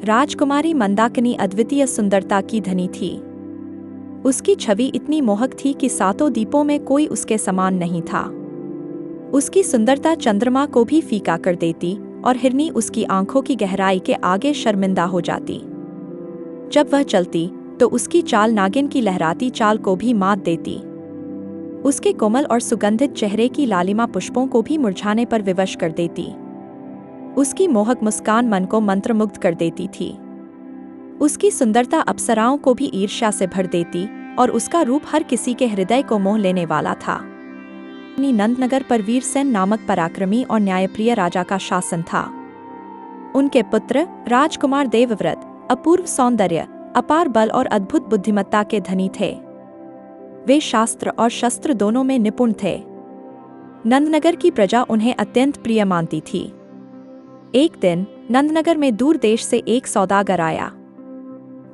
राजकुमारी मंदाकिनी अद्वितीय सुंदरता की धनी थी। उसकी छवि इतनी मोहक थी कि सातों दीपों में कोई उसके समान नहीं था। उसकी सुंदरता चंद्रमा को भी फीका कर देती और हिरनी उसकी आंखों की गहराई के आगे शर्मिंदा हो जाती। जब वह चलती तो उसकी चाल नागिन की लहराती चाल को भी मात देती। उसके कोमल और सुगंधित चेहरे की लालिमा पुष्पों को भी मुरझाने पर विवश कर देती। उसकी मोहक मुस्कान मन को मंत्रमुग्ध कर देती थी। उसकी सुंदरता अप्सराओं को भी ईर्ष्या से भर देती और उसका रूप हर किसी के हृदय को मोह लेने वाला था। नंदनगर पर वीरसेन नामक पराक्रमी और न्यायप्रिय राजा का शासन था। उनके पुत्र राजकुमार देवव्रत अपूर्व सौंदर्य, अपार बल और अद्भुत बुद्धिमत्ता के धनी थे। वे शास्त्र और शस्त्र दोनों में निपुण थे। नंदनगर की प्रजा उन्हें अत्यंत प्रिय मानती थी। एक दिन नंदनगर में दूर देश से एक सौदागर आया।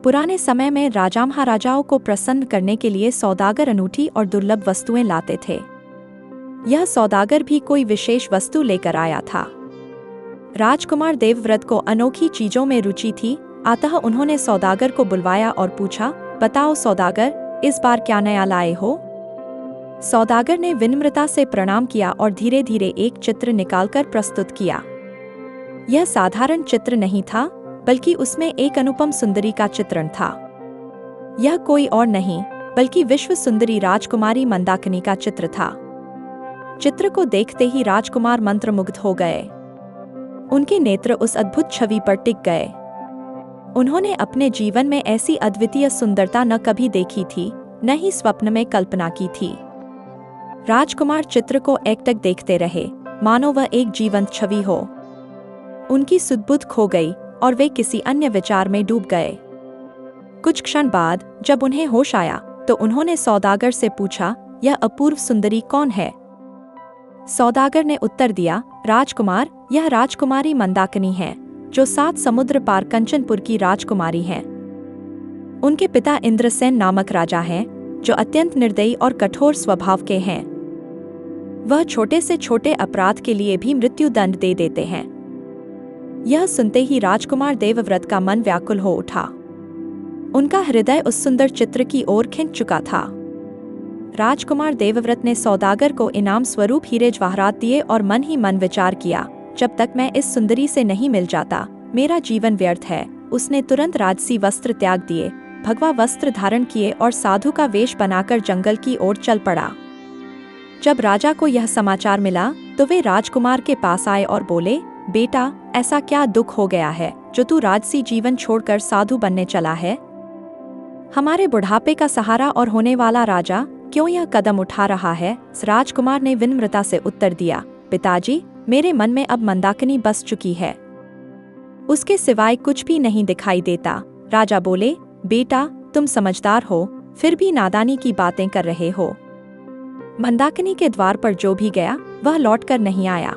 पुराने समय में राजा महाराजाओं को प्रसन्न करने के लिए सौदागर अनूठी और दुर्लभ वस्तुएं लाते थे। यह सौदागर भी कोई विशेष वस्तु लेकर आया था। राजकुमार देवव्रत को अनोखी चीजों में रुचि थी, अतः उन्होंने सौदागर को बुलवाया और पूछा, बताओ सौदागर, इस बार क्या नया लाए हो? सौदागर ने विनम्रता से प्रणाम किया और धीरे धीरे एक चित्र निकालकर प्रस्तुत किया। यह साधारण चित्र नहीं था, बल्कि उसमें एक अनुपम सुंदरी का चित्रण था। यह कोई और नहीं बल्कि विश्व सुंदरी राजकुमारी मंदाकिनी का चित्र था। चित्र को देखते ही राजकुमार मंत्रमुग्ध हो गए। उनके नेत्र उस अद्भुत छवि पर टिक गए। उन्होंने अपने जीवन में ऐसी अद्वितीय सुंदरता न कभी देखी थी, न ही स्वप्न में कल्पना की थी। राजकुमार चित्र को एकटक देखते रहे, मानो वह एक जीवंत छवि हो। उनकी सुध-बुध खो गई और वे किसी अन्य विचार में डूब गए। कुछ क्षण बाद जब उन्हें होश आया तो उन्होंने सौदागर से पूछा, यह अपूर्व सुंदरी कौन है? सौदागर ने उत्तर दिया, राजकुमार, यह राजकुमारी मंदाकिनी है, जो 7 समुद्र पार कंचनपुर की राजकुमारी हैं। उनके पिता इंद्रसेन नामक राजा हैं, जो अत्यंत निर्दयी और कठोर स्वभाव के हैं। वह छोटे से छोटे अपराध के लिए भी मृत्युदंड दे देते हैं। यह सुनते ही राजकुमार देवव्रत का मन व्याकुल हो उठा। उनका हृदय उस सुंदर चित्र की ओर खिंच चुका था। राजकुमार देवव्रत ने सौदागर को इनाम स्वरूप हीरे जवाहरात दिए और मन ही मन विचार किया, जब तक मैं इस सुंदरी से नहीं मिल जाता, मेरा जीवन व्यर्थ है। उसने तुरंत राजसी वस्त्र त्याग दिए, भगवा वस्त्र धारण किए और साधु का वेश बनाकर जंगल की ओर चल पड़ा। जब राजा को यह समाचार मिला तो वे राजकुमार के पास आए और बोले, बेटा, ऐसा क्या दुख हो गया है जो तू राजसी जीवन छोड़कर साधु बनने चला है? हमारे बुढ़ापे का सहारा और होने वाला राजा क्यों यह कदम उठा रहा है? राजकुमार ने विनम्रता से उत्तर दिया, पिताजी, मेरे मन में अब मंदाकिनी बस चुकी है। उसके सिवाय कुछ भी नहीं दिखाई देता। राजा बोले, बेटा, तुम समझदार हो, फिर भी नादानी की बातें कर रहे हो। मंदाकिनी के द्वार पर जो भी गया वह लौटकर नहीं आया।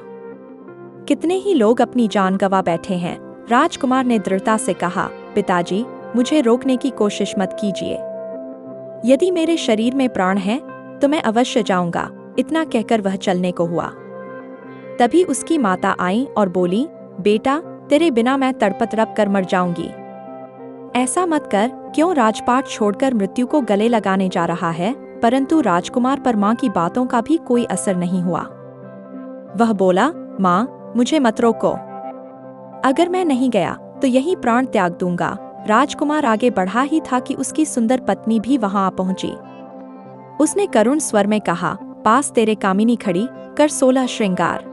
कितने ही लोग अपनी जान गंवा बैठे हैं। राजकुमार ने दृढ़ता से कहा, पिताजी, मुझे रोकने की कोशिश मत कीजिए। यदि मेरे शरीर में प्राण है तो मैं अवश्य जाऊंगा। इतना कहकर वह चलने को हुआ। तभी उसकी माता आई और बोली, बेटा, तेरे बिना मैं तड़प तड़प कर मर जाऊंगी। ऐसा मत कर, क्यों राजपाट छोड़कर मृत्यु को गले लगाने जा रहा है? परंतु राजकुमार पर माँ की बातों का भी कोई असर नहीं हुआ। वह बोला, माँ, मुझे मत रोको। अगर मैं नहीं गया तो यही प्राण त्याग दूंगा। राजकुमार आगे बढ़ा ही था कि उसकी सुंदर पत्नी भी वहां आ पहुंची। उसने करुण स्वर में कहा, पास तेरे कामिनी खड़ी, कर 16 श्रृंगार।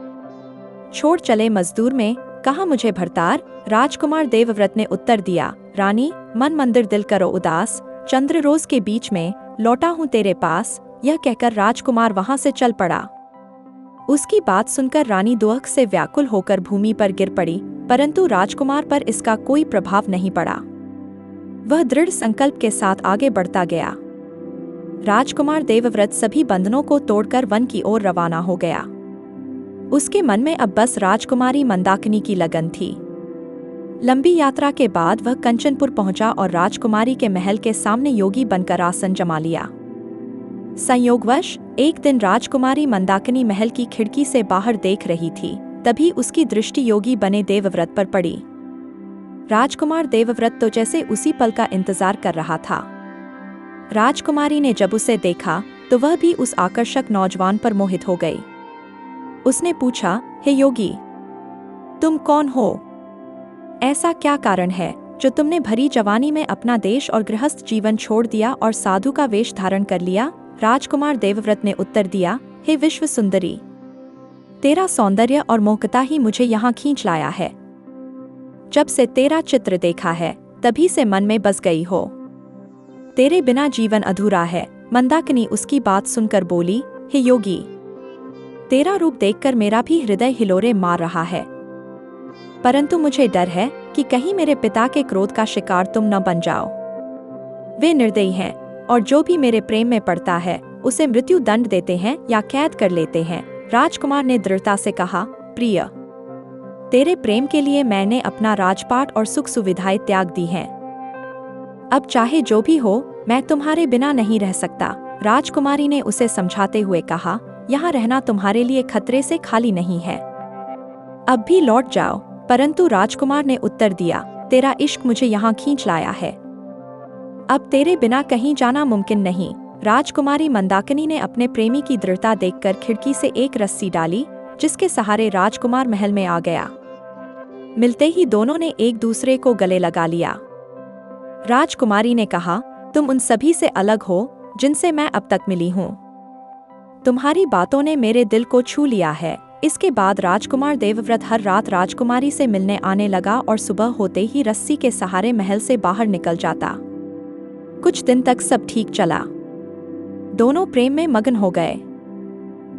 छोड़ चले मजदूर में, कहा मुझे भरतार। राजकुमार देवव्रत ने उत्तर दिया, रानी, मन मंदिर दिल करो उदास, चंद्र रोज के बीच में लौटा हूँ तेरे पास। यह कहकर राजकुमार वहां से चल पड़ा। उसकी बात सुनकर रानी दुख से व्याकुल होकर भूमि पर गिर पड़ी, परंतु राजकुमार पर इसका कोई प्रभाव नहीं पड़ा। वह दृढ़ संकल्प के साथ आगे बढ़ता गया। राजकुमार देवव्रत सभी बंधनों को तोड़कर वन की ओर रवाना हो गया। उसके मन में अब बस राजकुमारी मंदाकिनी की लगन थी। लंबी यात्रा के बाद वह कंचनपुर पहुंचा और राजकुमारी के महल के सामने योगी बनकर आसन जमा लिया। संयोगवश एक दिन राजकुमारी मंदाकिनी महल की खिड़की से बाहर देख रही थी, तभी उसकी दृष्टि योगी बने देवव्रत पर पड़ी। राजकुमार देवव्रत तो जैसे उसी पल का इंतजार कर रहा था। राजकुमारी ने जब उसे देखा तो वह भी उस आकर्षक नौजवान पर मोहित हो गई। उसने पूछा, हे योगी, तुम कौन हो? ऐसा क्या कारण है जो तुमने भरी जवानी में अपना देश और गृहस्थ जीवन छोड़ दिया और साधु का वेश धारण कर लिया? राजकुमार देवव्रत ने उत्तर दिया, हे विश्व सुंदरी, तेरा सौंदर्य और मोहकता ही मुझे यहाँ खींच लाया है। जब से तेरा चित्र देखा है तभी से मन में बस गई हो। तेरे बिना जीवन अधूरा है। मंदाकिनी उसकी बात सुनकर बोली, हे योगी, तेरा रूप देखकर मेरा भी हृदय हिलोरे मार रहा है, परंतु मुझे डर है कि कहीं मेरे पिता के क्रोध का शिकार तुम न बन जाओ। वे निर्दयी हैं और जो भी मेरे प्रेम में पड़ता है उसे मृत्यु दंड देते हैं या कैद कर लेते हैं। राजकुमार ने दृढ़ता से कहा, प्रिय, तेरे प्रेम के लिए मैंने अपना राजपाट और सुख सुविधाएं त्याग दी हैं। अब चाहे जो भी हो, मैं तुम्हारे बिना नहीं रह सकता। राजकुमारी ने उसे समझाते हुए कहा, यहाँ रहना तुम्हारे लिए खतरे से खाली नहीं है, अब भी लौट जाओ। परंतु राजकुमार ने उत्तर दिया, तेरा इश्क मुझे यहाँ खींच लाया है, अब तेरे बिना कहीं जाना मुमकिन नहीं। राजकुमारी मंदाकिनी ने अपने प्रेमी की दृढ़ता देखकर खिड़की से एक रस्सी डाली, जिसके सहारे राजकुमार महल में आ गया। मिलते ही दोनों ने एक दूसरे को गले लगा लिया। राजकुमारी ने कहा, तुम उन सभी से अलग हो जिनसे मैं अब तक मिली हूँ। तुम्हारी बातों ने मेरे दिल को छू लिया है। इसके बाद राजकुमार देवव्रत हर रात राजकुमारी से मिलने आने लगा और सुबह होते ही रस्सी के सहारे महल से बाहर निकल जाता। कुछ दिन तक सब ठीक चला, दोनों प्रेम में मगन हो गए।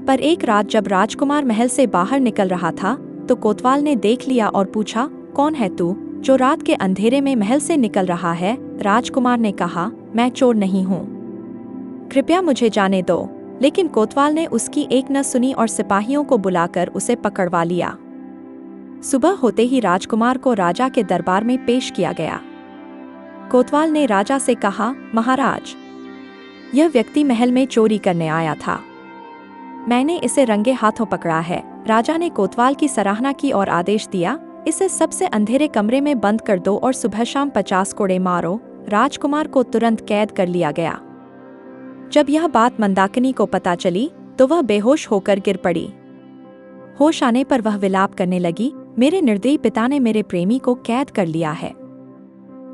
पर एक रात जब राजकुमार महल से बाहर निकल रहा था तो कोतवाल ने देख लिया और पूछा, कौन है तू जो रात के अंधेरे में महल से निकल रहा है? राजकुमार ने कहा, मैं चोर नहीं हूँ, कृपया मुझे जाने दो। लेकिन कोतवाल ने उसकी एक न सुनी और सिपाहियों को बुलाकर उसे पकड़वा लिया। सुबह होते ही राजकुमार को राजा के दरबार में पेश किया गया। कोतवाल ने राजा से कहा, महाराज, यह व्यक्ति महल में चोरी करने आया था, मैंने इसे रंगे हाथों पकड़ा है। राजा ने कोतवाल की सराहना की और आदेश दिया, इसे सबसे अंधेरे कमरे में बंद कर दो और सुबह शाम 50 कोड़े मारो। राजकुमार को तुरंत कैद कर लिया गया। जब यह बात मंदाकिनी को पता चली तो वह बेहोश होकर गिर पड़ी। होश आने पर वह विलाप करने लगी, मेरे निर्दयी पिता ने मेरे प्रेमी को कैद कर लिया है,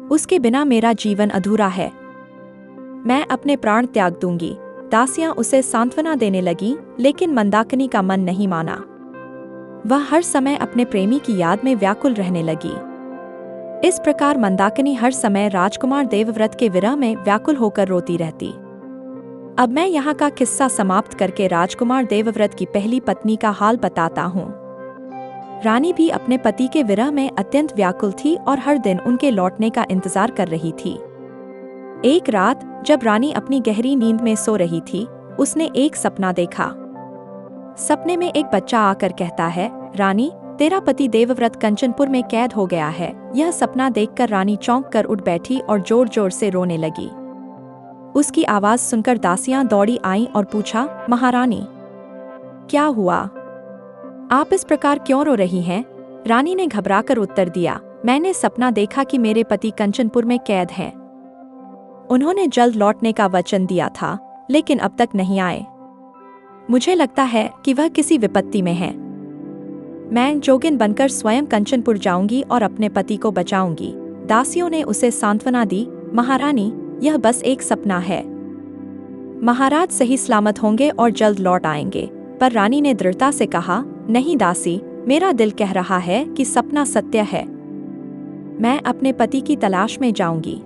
उसके बिना मेरा जीवन अधूरा है, मैं अपने प्राण त्याग दूंगी। दासियां उसे सांत्वना देने लगी, लेकिन मंदाकिनी का मन नहीं माना। वह हर समय अपने प्रेमी की याद में व्याकुल रहने लगी। इस प्रकार मंदाकिनी हर समय राजकुमार देवव्रत के विरह में व्याकुल होकर रोती रहती। अब मैं यहाँ का किस्सा समाप्त करके राजकुमार देवव्रत की पहली पत्नी का हाल बताता हूँ। रानी भी अपने पति के विरह में अत्यंत व्याकुल थी और हर दिन उनके लौटने का इंतजार कर रही थी। एक रात जब रानी अपनी गहरी नींद में सो रही थी, उसने एक सपना देखा। सपने में एक बच्चा आकर कहता है, रानी, तेरा पति देवव्रत कंचनपुर में कैद हो गया है। यह सपना देखकर रानी चौंक कर उठ बैठी और जोर जोर से रोने लगी। उसकी आवाज सुनकर दासियां दौड़ी आईं और पूछा, महारानी, क्या हुआ? आप इस प्रकार क्यों रो रही हैं? रानी ने घबराकर उत्तर दिया, मैंने सपना देखा कि मेरे पति कंचनपुर में कैद हैं। उन्होंने जल्द लौटने का वचन दिया था, लेकिन अब तक नहीं आए। मुझे लगता है कि वह किसी विपत्ति में हैं। मैं जोगिन बनकर स्वयं कंचनपुर जाऊंगी और अपने पति को बचाऊंगी। दासियों ने उसे सांत्वना दी, महारानी, यह बस एक सपना है, महाराज सही सलामत होंगे और जल्द लौट आएंगे। पर रानी ने दृढ़ता से कहा, नहीं दासी, मेरा दिल कह रहा है कि सपना सत्य है, मैं अपने पति की तलाश में जाऊंगी,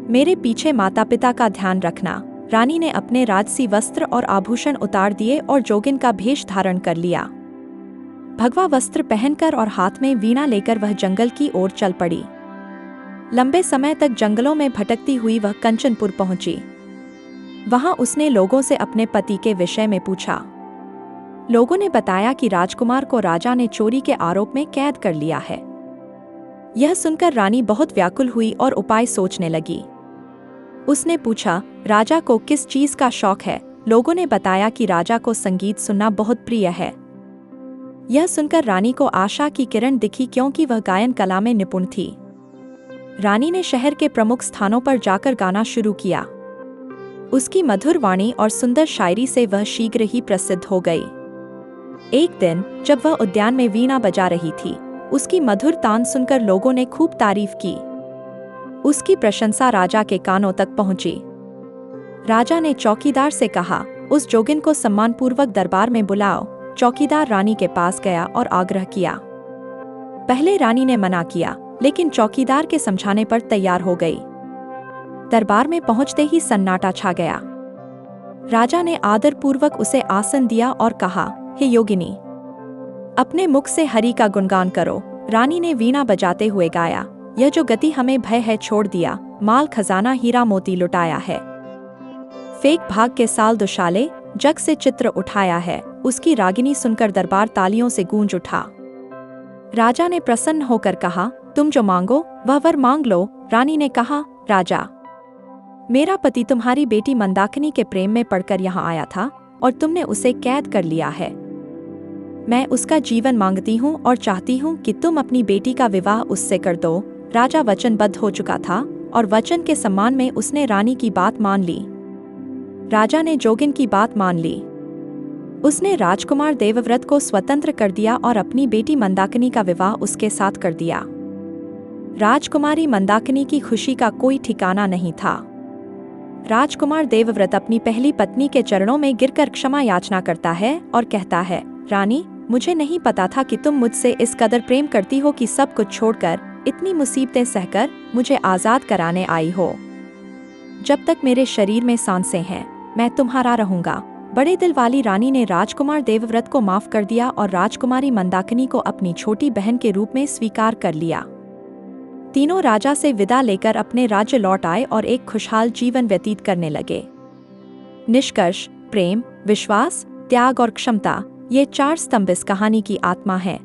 मेरे पीछे माता पिता का ध्यान रखना। रानी ने अपने राजसी वस्त्र और आभूषण उतार दिए और जोगिन का भेष धारण कर लिया। भगवा वस्त्र पहनकर और हाथ में वीणा लेकर वह जंगल की ओर चल पड़ी। लंबे समय तक जंगलों में भटकती हुई वह कंचनपुर पहुंची। वहां उसने लोगों से अपने पति के विषय में पूछा। लोगों ने बताया कि राजकुमार को राजा ने चोरी के आरोप में कैद कर लिया है। यह सुनकर रानी बहुत व्याकुल हुई और उपाय सोचने लगी। उसने पूछा, राजा को किस चीज का शौक है? लोगों ने बताया कि राजा को संगीत सुनना बहुत प्रिय है। यह सुनकर रानी को आशा की किरण दिखी, क्योंकि वह गायन कला में निपुण थी। रानी ने शहर के प्रमुख स्थानों पर जाकर गाना शुरू किया। उसकी मधुर वाणी और सुंदर शायरी से वह शीघ्र ही प्रसिद्ध हो गई। एक दिन जब वह उद्यान में वीणा बजा रही थी, उसकी मधुर तान सुनकर लोगों ने खूब तारीफ की। उसकी प्रशंसा राजा के कानों तक पहुंची। राजा ने चौकीदार से कहा, उस जोगिन को सम्मानपूर्वक दरबार में बुलाओ। चौकीदार रानी के पास गया और आग्रह किया। पहले रानी ने मना किया, लेकिन चौकीदार के समझाने पर तैयार हो गई। दरबार में पहुंचते ही सन्नाटा छा गया। राजा ने आदरपूर्वक उसे आसन दिया और कहा, हे योगिनी, अपने मुख से हरि का गुणगान करो। रानी ने वीणा बजाते हुए गाया, यह जो गति हमें भय है छोड़ दिया, माल खजाना हीरा मोती लुटाया है। फेंक भाग के साल दुशाले, जग से चित्र उठाया है। उसकी रागिनी सुनकर दरबार तालियों से गूंज उठा। राजा ने प्रसन्न होकर कहा, तुम जो मांगो वह वर मांग लो। रानी ने कहा, राजा, मेरा पति तुम्हारी बेटी मंदाकिनी के प्रेम में पड़कर यहाँ आया था और तुमने उसे कैद कर लिया है। मैं उसका जीवन मांगती हूँ और चाहती हूँ कि तुम अपनी बेटी का विवाह उससे कर दो। राजा वचनबद्ध हो चुका था और वचन के सम्मान में उसने रानी की बात मान ली। राजा ने जोगिन की बात मान ली। उसने राजकुमार देवव्रत को स्वतंत्र कर दिया और अपनी बेटी मंदाकिनी का विवाह उसके साथ कर दिया। राजकुमारी मंदाकिनी की खुशी का कोई ठिकाना नहीं था। राजकुमार देवव्रत अपनी पहली पत्नी के चरणों में गिरकर क्षमा याचना करता है और कहता है, रानी, मुझे नहीं पता था कि तुम मुझसे इस कदर प्रेम करती हो कि सब कुछ छोड़कर, इतनी मुसीबतें सहकर मुझे आज़ाद कराने आई हो। जब तक मेरे शरीर में सांसें हैं, मैं तुम्हारा रहूंगा। बड़े दिल वाली रानी ने राजकुमार देवव्रत को माफ कर दिया और राजकुमारी मंदाकिनी को अपनी छोटी बहन के रूप में स्वीकार कर लिया। तीनों राजा से विदा लेकर अपने राज्य लौट आए और एक खुशहाल जीवन व्यतीत करने लगे। निष्कर्ष, प्रेम, विश्वास, त्याग और क्षमता, ये 4 स्तंभ इस कहानी की आत्मा है।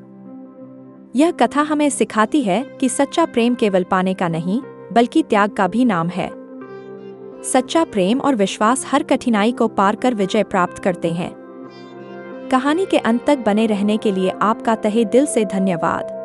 यह कथा हमें सिखाती है कि सच्चा प्रेम केवल पाने का नहीं, बल्कि त्याग का भी नाम है। सच्चा प्रेम और विश्वास हर कठिनाई को पार कर विजय प्राप्त करते हैं। कहानी के अंत तक बने रहने के लिए आपका तहे दिल से धन्यवाद।